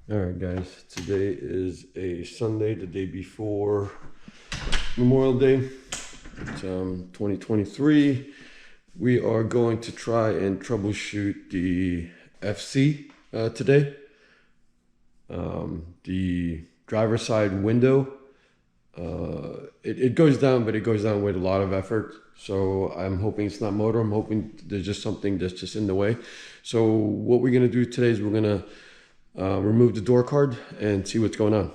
All right, guys, today is a Sunday, the day before Memorial Day. It's 2023. We are going to try and troubleshoot the FC today. The driver's side window, it goes down, but it goes down with a lot of effort. So I'm hoping it's not motor. I'm hoping there's just something that's just in the way. So what we're gonna do today is we're gonna remove the door card and see what's going on.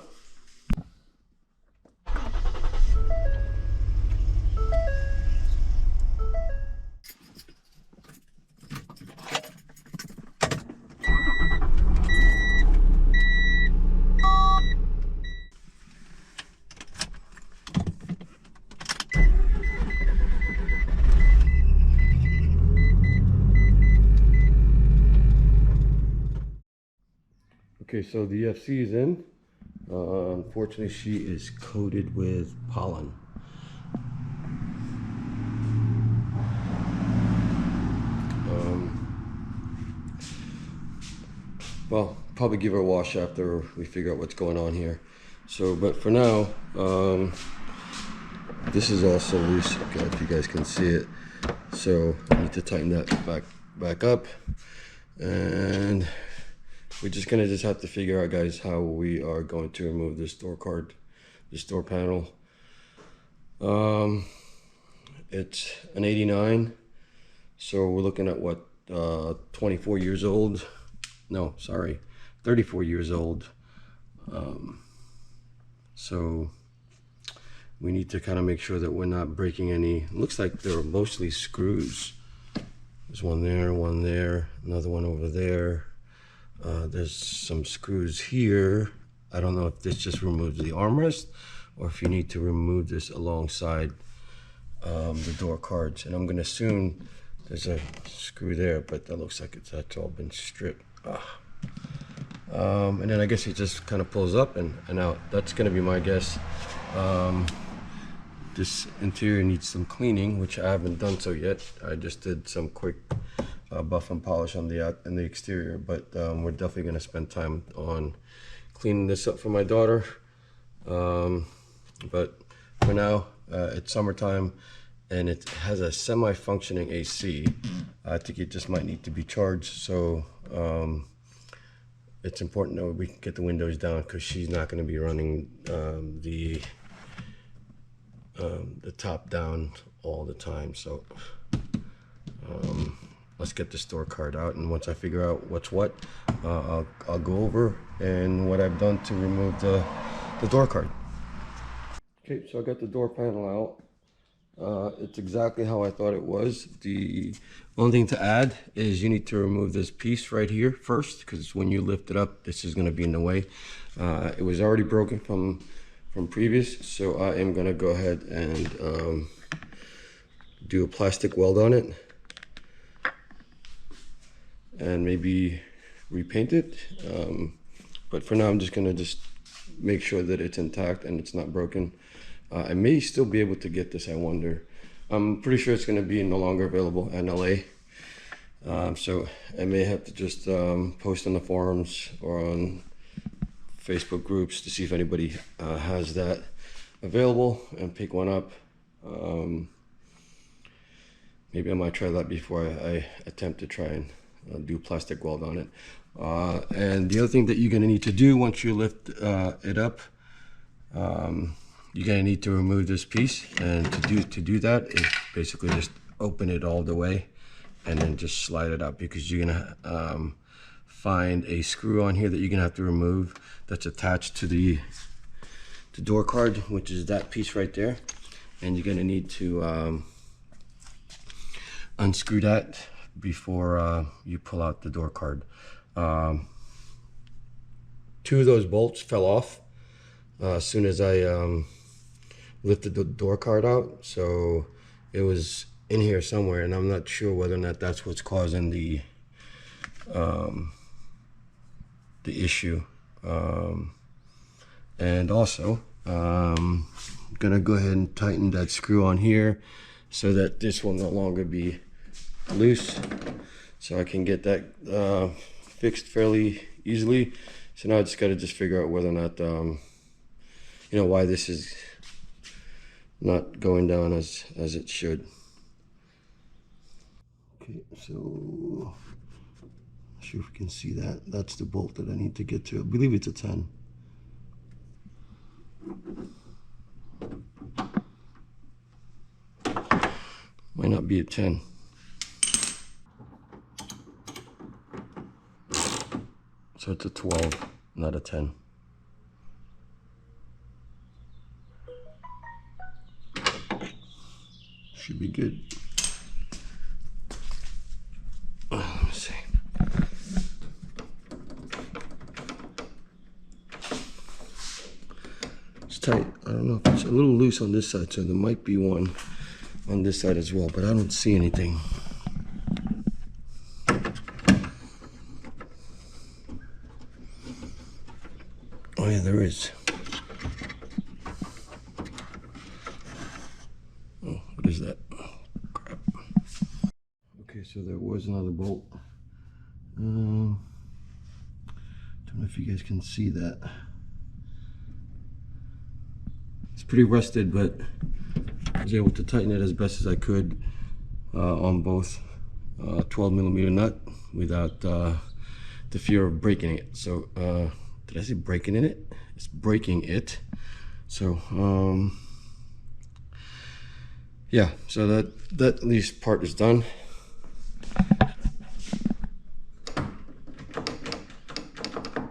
Okay, so the FC is in. Unfortunately, she is coated with pollen. Well, probably give her a wash after we figure out what's going on here. So, but for now, this is also loose. Okay, if you guys can see it. So I need to tighten that back up, and we're just gonna have to figure out, guys, how we are going to remove this door card, this door panel. It's an 89, so we're looking at what, 24 years old. No, sorry, 34 years old. So we need to kind of make sure that we're not breaking any. It looks like they're mostly screws. There's one there, another one over there. There's some screws here. I don't know if this just removes the armrest or if you need to remove this alongside the door cards. And I'm gonna assume there's a screw there, but that looks like that's all been stripped. And then I guess it just kind of pulls up and out. That's gonna be my guess. This interior needs some cleaning, which I haven't done so yet. I just did some quick buff and polish on the exterior, but we're definitely going to spend time on cleaning this up for my daughter. But for now, it's summertime and it has a semi-functioning AC. I think it just might need to be charged, so it's important that we can get the windows down, because she's not going to be running the top down all the time. So let's get this door card out, and once I figure out what's what, I'll go over and what I've done to remove the door card. Okay, so I got the door panel out. It's exactly how I thought it was. The only thing to add is you need to remove this piece right here first, because when you lift it up, this is going to be in the way. It was already broken from previous, so I am going to go ahead and do a plastic weld on it and maybe repaint it, but for now I'm just gonna make sure that it's intact and it's not broken. I may still be able to get this, I wonder. I'm pretty sure it's gonna be no longer available in LA, so I may have to just post on the forums or on Facebook groups to see if anybody has that available and pick one up. Maybe I might try that before I attempt to try and do plastic weld on it. And the other thing that you're going to need to do once you lift it up, you're going to need to remove this piece, and to do that is basically just open it all the way and then just slide it out, because you're going to find a screw on here that you're going to have to remove that's attached to the door card, which is that piece right there, and you're going to need to unscrew that before you pull out the door card. Two of those bolts fell off as soon as I lifted the door card out, so it was in here somewhere, and I'm not sure whether or not that's what's causing the issue. And also I'm gonna go ahead and tighten that screw on here so that this will no longer be loose, so I can get that fixed fairly easily. So now I just got to just figure out whether or not, you know, why this is not going down as it should. Okay, so see if we can see that. That's the bolt that I need to get to. I believe it's a 10. Might not be a 10. So it's a 12, not a 10. Should be good. Let me see. It's tight. I don't know if it's a little loose on this side, so there might be one on this side as well, but I don't see anything. Oh yeah, there is. Oh, what is that? Oh, crap. Okay, so there was another bolt. Don't know if you guys can see that. It's pretty rusted, but I was able to tighten it as best as I could on both 12mm nut without the fear of breaking it. So did I say breaking in it? It's breaking it. So yeah, so that at least part is done.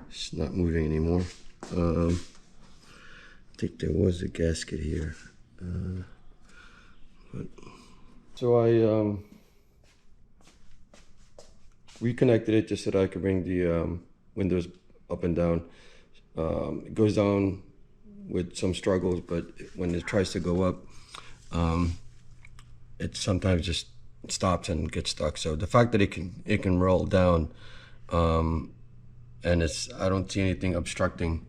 It's not moving anymore. I think there was a gasket here. So I reconnected it just so that I could bring the windows up and down. It goes down with some struggles, but when it tries to go up, it sometimes just stops and gets stuck. So the fact that it can roll down, and I don't see anything obstructing,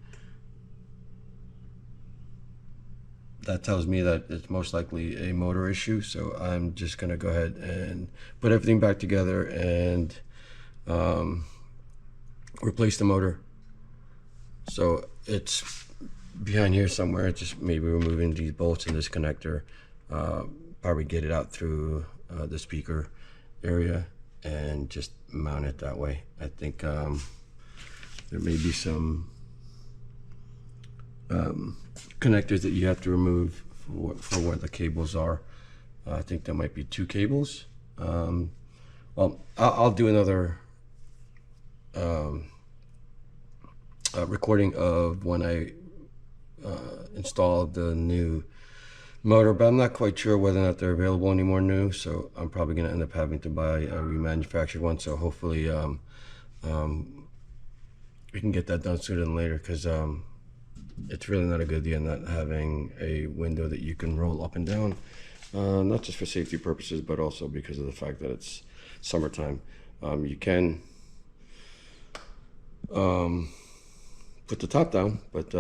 that tells me that it's most likely a motor issue. So I'm just gonna go ahead and put everything back together and replace the motor. So it's behind here somewhere. Just maybe removing these bolts in this connector, probably get it out through the speaker area and just mount it that way. I think there may be some connectors that you have to remove for where the cables are. I think there might be 2 cables. Well, I'll do another recording of when I installed the new motor, but I'm not quite sure whether or not they're available anymore new, so I'm probably going to end up having to buy a remanufactured one. So hopefully we can get that done sooner than later, because it's really not a good idea not having a window that you can roll up and down, not just for safety purposes, but also because of the fact that it's summertime. You can put the top down, but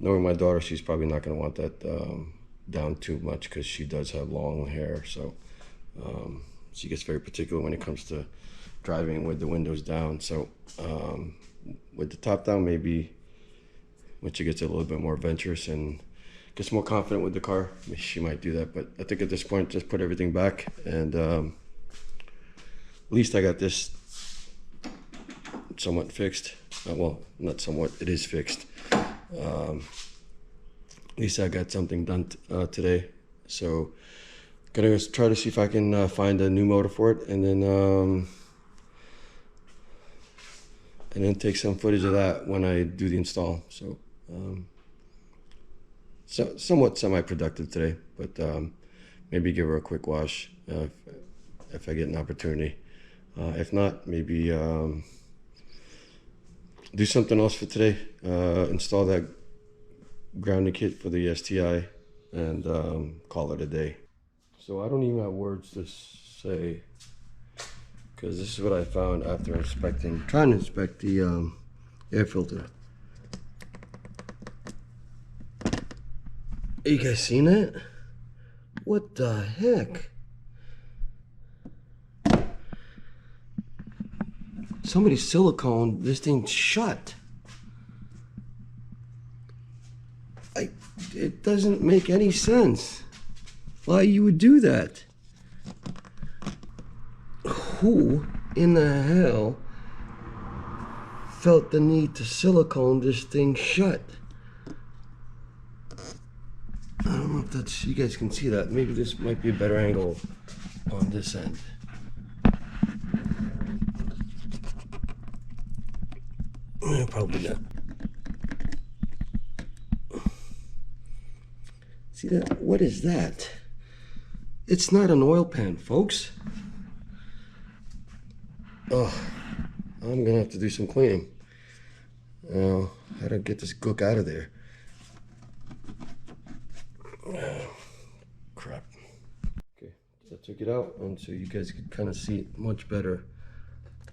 knowing my daughter, she's probably not going to want that down too much, because she does have long hair. So she gets very particular when it comes to driving with the windows down. So with the top down, maybe when she gets a little bit more adventurous and gets more confident with the car, she might do that. But I think at this point, just put everything back, and at least I got this somewhat fixed. Well, not somewhat, it is fixed. At least I got something done today. So gonna try to see if I can find a new motor for it, and then take some footage of that when I do the install. So somewhat semi-productive today, but maybe give her a quick wash if I get an opportunity. If not, maybe do something else for today. Install that grounding kit for the STI and call it a day. So I don't even have words to say, because this is what I found after trying to inspect the air filter. You guys seen it? What the heck? somebody silicone this thing shut. It doesn't make any sense why you would do that. Who in the hell felt the need to silicone this thing shut? I don't know if that's, you guys can see that. Maybe this might be a better angle on this end. Probably not. See that? What is that? It's not an oil pan, folks. Oh, I'm gonna have to do some cleaning. How to get this gook out of there? Oh, crap. Okay, so I took it out, and so you guys could kind of see it much better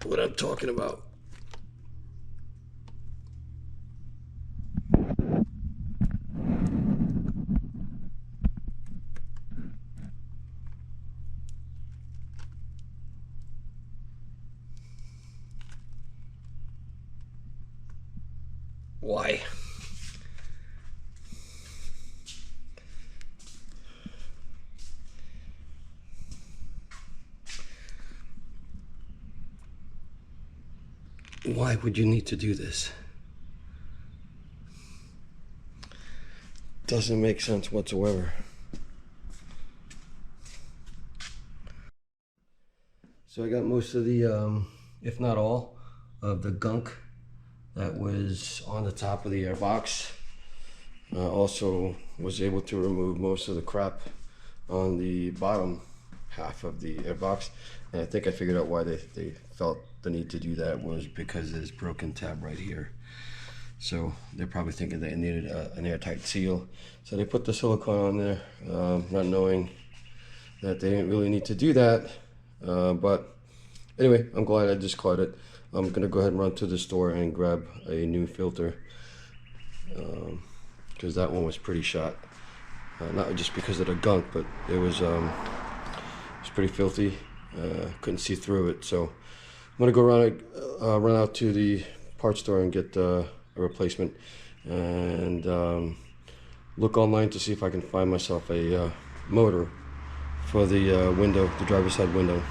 what I'm talking about. Why? Why would you need to do this? Doesn't make sense whatsoever. So I got most of the, if not all, of the gunk that was on the top of the airbox. Also was able to remove most of the crap on the bottom half of the airbox. And I think I figured out why they felt the need to do that was because of this broken tab right here. So they're probably thinking they needed an airtight seal. So they put the silicone on there, not knowing that they didn't really need to do that. But anyway, I'm glad I just caught it. I'm gonna go ahead and run to the store and grab a new filter, because that one was pretty shot. Not just because of the gunk, but it was pretty filthy. Couldn't see through it, so I'm gonna go run out to the parts store and get a replacement, and look online to see if I can find myself a motor for the window, the driver's side window.